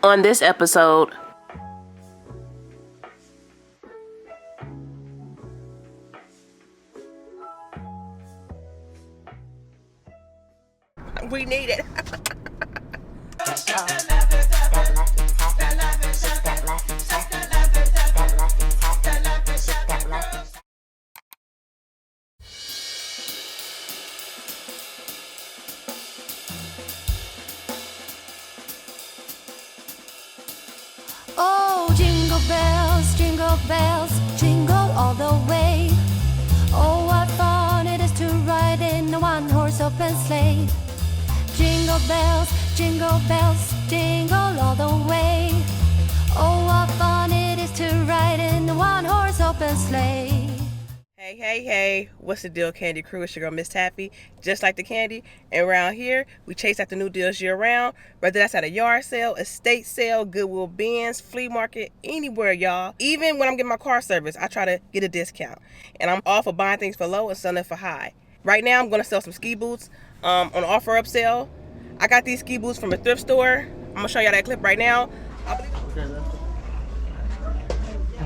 On this episode, we need it. Oh, jingle bells, jingle all the way. Oh, what fun it is to ride in a one-horse open sleigh. Jingle bells, jingle all the way. Oh, what fun it is to ride in a one-horse open sleigh. Hey, what's the deal, Candy Crew? It's your girl, MsTaffy, just like the candy. And around here, we chase after new deals year-round, whether that's at a yard sale, estate sale, Goodwill bins, flea market, anywhere, y'all. Even when I'm getting my car service, I try to get a discount. And I'm all for buying things for low and selling it for high. Right now, I'm going to sell some ski boots on offer up sale. I got these ski boots from a thrift store. I'm going to show y'all that clip right now. All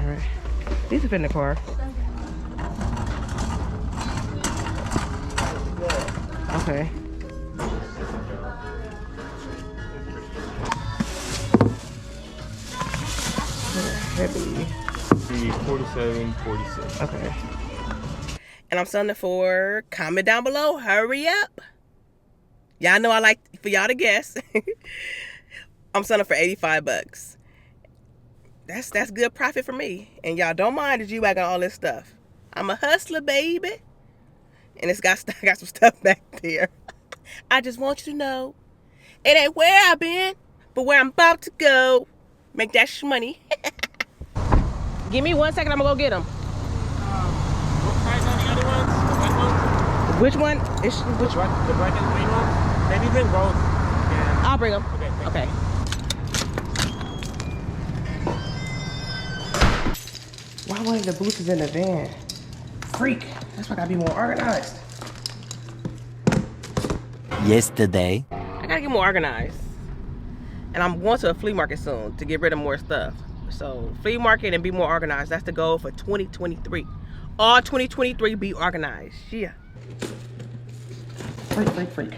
right. These are fit in the car. Okay. Heavy. 47.46. Okay. And I'm selling it for, comment down below, hurry up. Y'all know I like for y'all to guess. I'm selling for 85 bucks. That's good profit for me. And y'all don't mind the G-Wagon all this stuff. I'm a hustler, baby. And I got some stuff back there. I just want you to know, it ain't where I've been, but where I'm about to go. Make that shmoney. Give me 1 second, I'm gonna go get them. What price are the other ones? The white ones? Which one? Which one? The black and green ones? Maybe bring both. Yeah. I'll bring them. Okay. Okay. Why one of the boots is in the van? Freak. That's why I gotta be more organized. Yesterday. I gotta get more organized. And I'm going to a flea market soon to get rid of more stuff. So flea market and be more organized. That's the goal for 2023. All 2023 be organized. Yeah. Freak.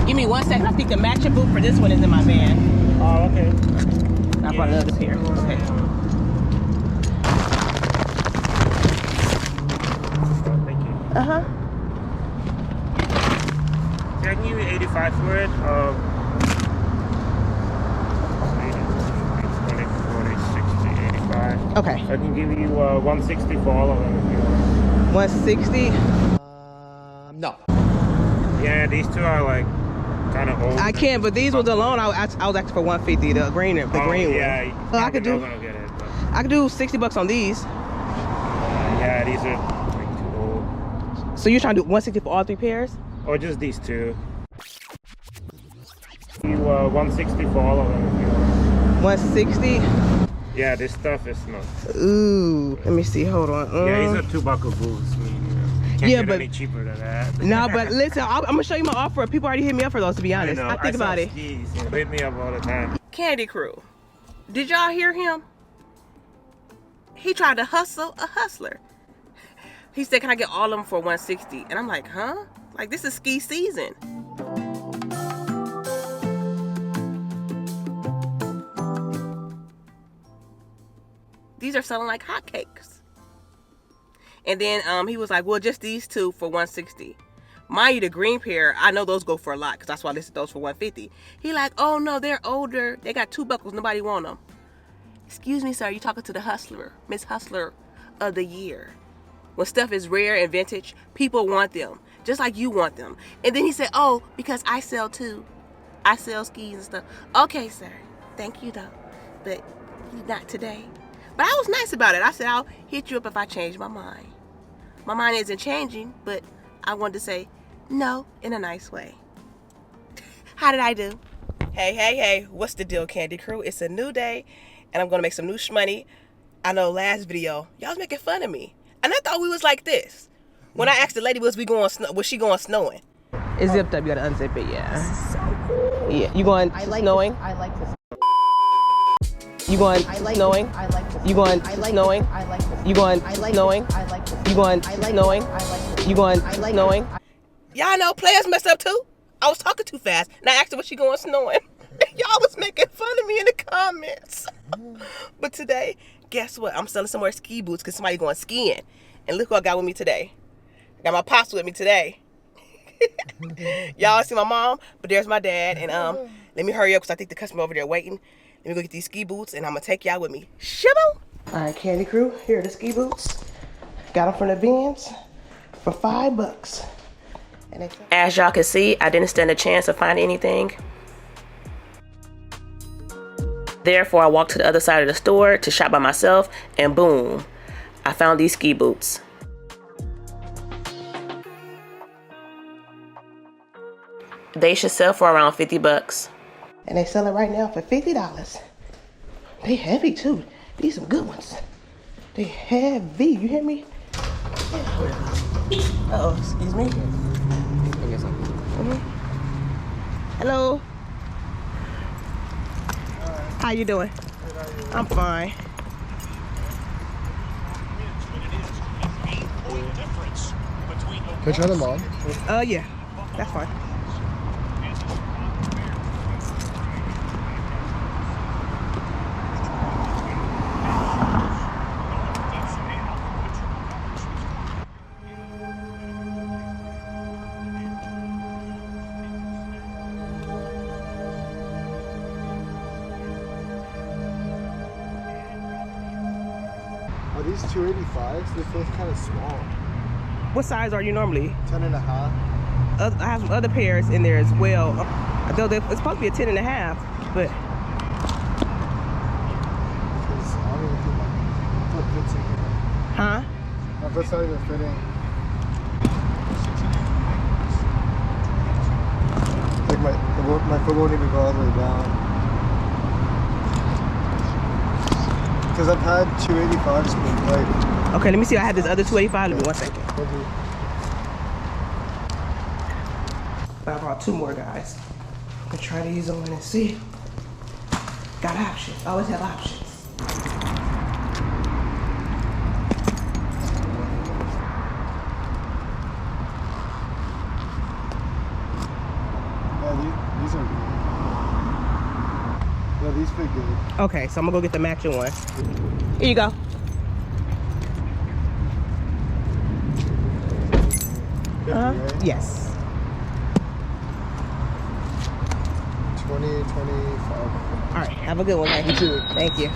Give me 1 second. I think the matching boot for this one is in my van. Oh, okay. I brought another pair. Okay. Thank you. Uh-huh. So I can give you 85 for it. 20, 40, 60, 85. Okay. I can give you 160 for all of them if you want. 160. No. Yeah, these two are like kind of old. I can't, but these ones alone, I was asking for 150. The green one. Yeah, I could do. Gonna get it, but, I could do 60 bucks on these. yeah, these are like too old. So you're trying to do 160 for all 3 pairs? Or just these two. You 160 for all of them if you want. 160. Yeah, this stuff is not. Ooh, let me see. Hold on. Yeah, these are $2 boots. I mean, can't get any cheaper than that. No, but listen, I'm gonna show you my offer. People already hit me up for those. To be honest, I think about it. Skis, you know, hit me up all the time. Candy Crew, did y'all hear him? He tried to hustle a hustler. He said, "Can I get all of them for 160?" And I'm like, "Huh? Like this is ski season." These are selling like hotcakes. And then he was like, well, just these two for 160. Mind you, the green pair, I know those go for a lot because that's why I listed those for 150. He like, oh no, they're older. They got 2 buckles. Nobody want them. Excuse me, sir. You talking to the hustler, Miss Hustler of the Year. When stuff is rare and vintage, people want them. Just like you want them. And then he said, oh, because I sell too. I sell skis and stuff. Okay, sir. Thank you, though. But not today. But I was nice about it. I said, I'll hit you up if I change my mind. My mind isn't changing, but I wanted to say no in a nice way. How did I do? Hey, what's the deal, Candy Crew? It's a new day, and I'm going to make some new shmoney. I know last video, y'all was making fun of me. And I thought we was like this. When I asked the lady, was she going snowing? It's zipped up. You gotta unzip it. Yeah. This is so cool. Yeah. You going snowing? I like this. You going snowing? I like this. You going snowing? I like this. You going snowing? I like this. You going snowing? I like this. You going snowing? Y'all know players mess up too. I was talking too fast, and I asked her, was she going snowing? Y'all was making fun of me in the comments. But today, guess what? I'm selling some more ski boots because somebody going skiing. And look who I got with me today. I got my pops with me today. Y'all see my mom, but there's my dad. And let me hurry up because I think the customer over there waiting. Let me go get these ski boots, and I'm gonna take y'all with me. Shibbo! All right, Candy Crew, here are the ski boots. Got them from the bins for $5. And as y'all can see, I didn't stand a chance of finding anything. Therefore, I walked to the other side of the store to shop by myself, and boom, I found these ski boots. They should sell for around $50. And they sell it right now for $50. They heavy too. These some good ones. They heavy, you hear me? Uh-oh, excuse me. Hello. How you doing? I'm fine. Can I try them on? Yeah, that's fine. Are these 285s? They feel kind of small. What size are you normally? 10 and a half. I have some other pairs in there as well. Though it's supposed to be a 10 and a half, but Because I don't even think my foot fits in here. huh? My foot's not even fitting. Like my foot won't even go all the way down. Because I've had 285s but like. Okay, let me see. I have this other 285. Let me 1 second. But I brought 2 more, guys. I'm gonna try these on and see. Got options. Always have options. Yeah, these are good. Yeah, these fit good. Okay, so I'm gonna go get the matching one. Here you go. 50, right? Yes. 20, 25. All right, have a good one, guys. You too. Thank you.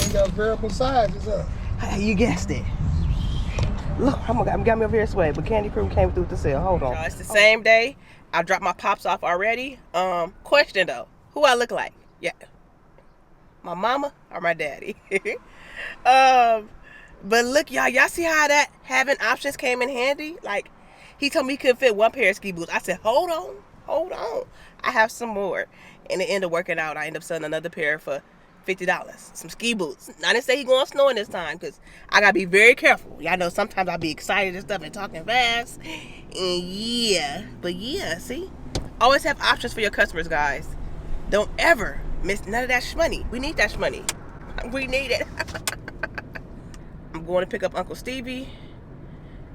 You got variable sizes up. You guessed it. Look, I'm got me over here this way, but Candy Crew came through with the sale. Hold on. It's the same day. I dropped my pops off already. Question though, who I look like? Yeah, my mama or my daddy? But look, y'all see how that having options came in handy? Like, he told me he couldn't fit 1 pair of ski boots. I said, hold on. I have some more. And it ended up working out. I ended up selling another pair for $50. Some ski boots. I didn't say he going snowing this time because I gotta be very careful. Y'all know sometimes I be excited and stuff and talking fast. And yeah, but yeah, see? Always have options for your customers, guys. Don't ever miss none of that shmoney. We need that shmoney. We need it. I'm going to pick up Uncle Stevie.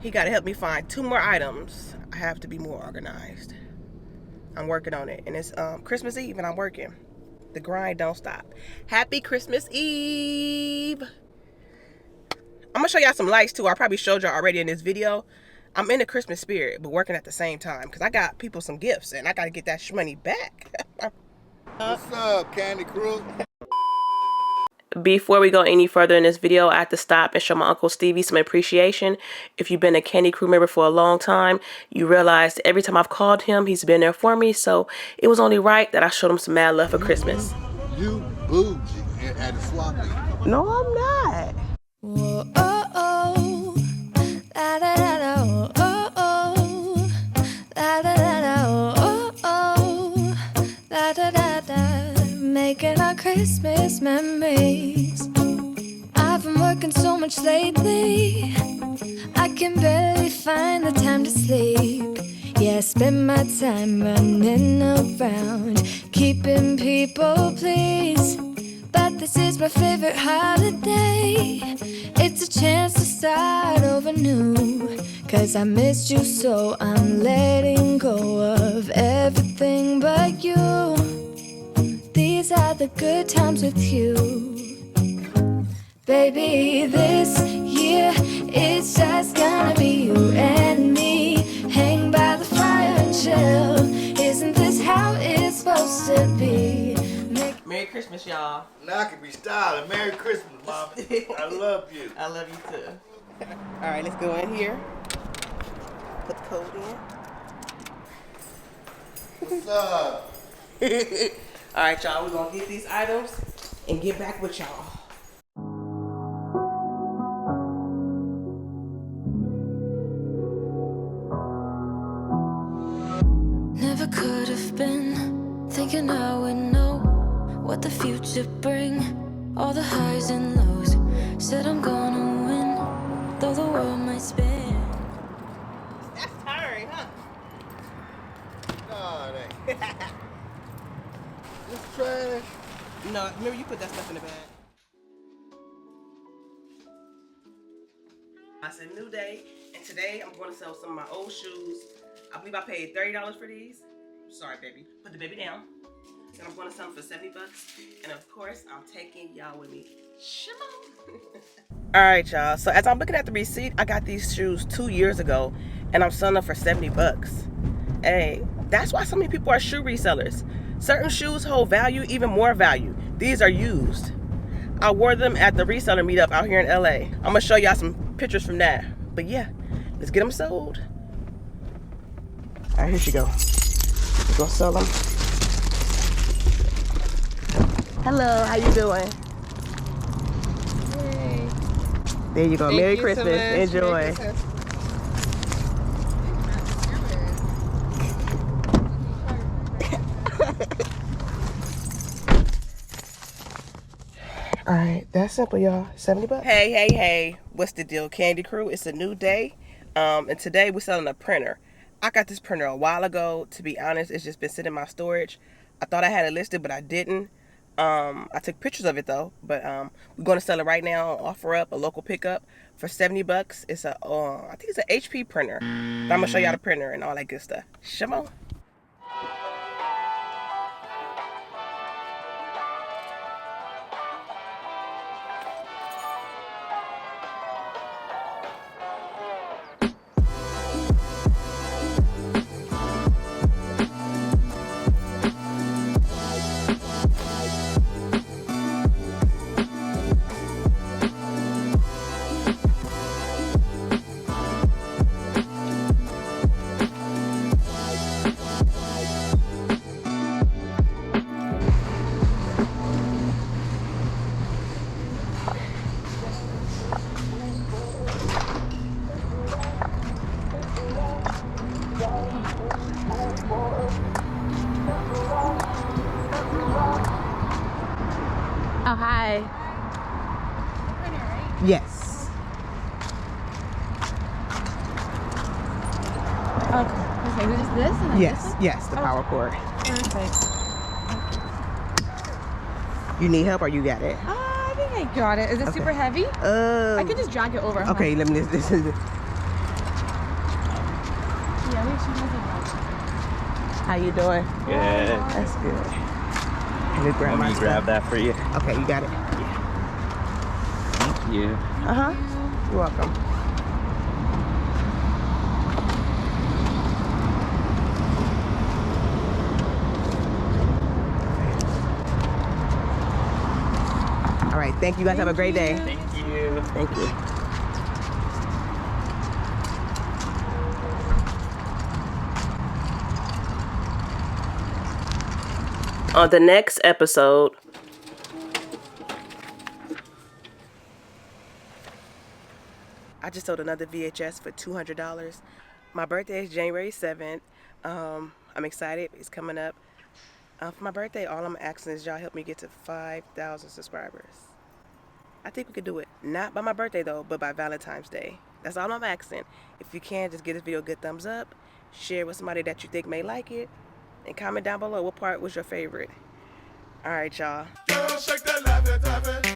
He got to help me find 2 more items. I have to be more organized. I'm working on it. And it's Christmas Eve and I'm working. The grind don't stop. Happy Christmas Eve. I'm going to show y'all some lights too. I probably showed y'all already in this video. I'm in the Christmas spirit, but working at the same time because I got people some gifts and I got to get that shmoney back. What's up, Candy Crew? Before we go any further in this video, I have to stop and show my Uncle Stevie some appreciation. If you've been a Candy Crew member for a long time, you realize that every time I've called him, he's been there for me. So it was only right that I showed him some mad love for Christmas. You bougie and sloppy. No, I'm not. Whoa, oh, oh. Da, da, da, da, oh, oh. Da, making our Christmas memories. I've been working so much lately, I can barely find the time to sleep. Yeah, I spend my time running around, keeping people pleased. But this is my favorite holiday. It's a chance to start over new. Cause I missed you, so I'm letting go of everything but you. These are the good times with you. Baby, this year it's just gonna be you and me. Hang by the fire and chill. Isn't this how it's supposed to be? Merry Christmas, y'all. Now I can be styling. Merry Christmas, Mom. I love you. I love you too. All right, let's go in here. Put the code in. What's up? All right, y'all. We're gonna get these items and get back with y'all. Never could have been thinking I would know what the future bring. All the highs and lows. Said I'm gonna win, though the world might spin. That's tiring, huh? No, it ain't. It's trash. No, remember you put that stuff in the bag. It's a new day, and today I'm going to sell some of my old shoes. I believe I paid $30 for these. Sorry, baby. Put the baby down. And I'm going to sell them for 70 bucks. And of course, I'm taking y'all with me. Shimon. All right, y'all. So as I'm looking at the receipt, I got these shoes 2 years ago, and I'm selling them for 70 bucks. Hey, that's why so many people are shoe resellers. Certain shoes hold value, even more value. These are used. I wore them at the reseller meetup out here in LA. I'm gonna show y'all some pictures from that. But yeah, let's get them sold. All right, here she go. We're gonna sell them. Hello, how you doing? Hey. There you go. Thank Merry you Christmas. so much. Enjoy. Merry Christmas. All right, that's simple, y'all. 70 bucks. Hey. What's the deal, Candy Crew? It's a new day. And today we're selling a printer. I got this printer a while ago. To be honest, it's just been sitting in my storage. I thought I had it listed, but I didn't. I took pictures of it though. But we're going to sell it right now. Offer up a local pickup for 70 bucks. It's a, I think it's an HP printer. But I'm gonna show y'all the printer and all that good stuff. Shimon. Oh, hi. Yes. Okay, so just this and then this one? Yes, the power cord. Perfect. You need help or you got it? I think I got it. Is it super heavy? I can just drag it over. huh? Okay, let me this is it. Yeah, we should have How you doing? Good. That's good. Let me grab Want my me to grab that for you? Okay, you got it. Thank you. You're welcome. All right, thank you guys. Have a great day. Thank you. Thank you. On the next episode, I just sold another VHS for $200. My birthday is January 7th. I'm excited. It's coming up. For my birthday, all I'm asking is y'all help me get to 5,000 subscribers. I think we could do it. Not by my birthday though, but by Valentine's Day. That's all I'm asking. If you can, just give this video a good thumbs up, share with somebody that you think may like it, and comment down below what part was your favorite. All right, y'all. Girl, shake that, laugh it, tap it.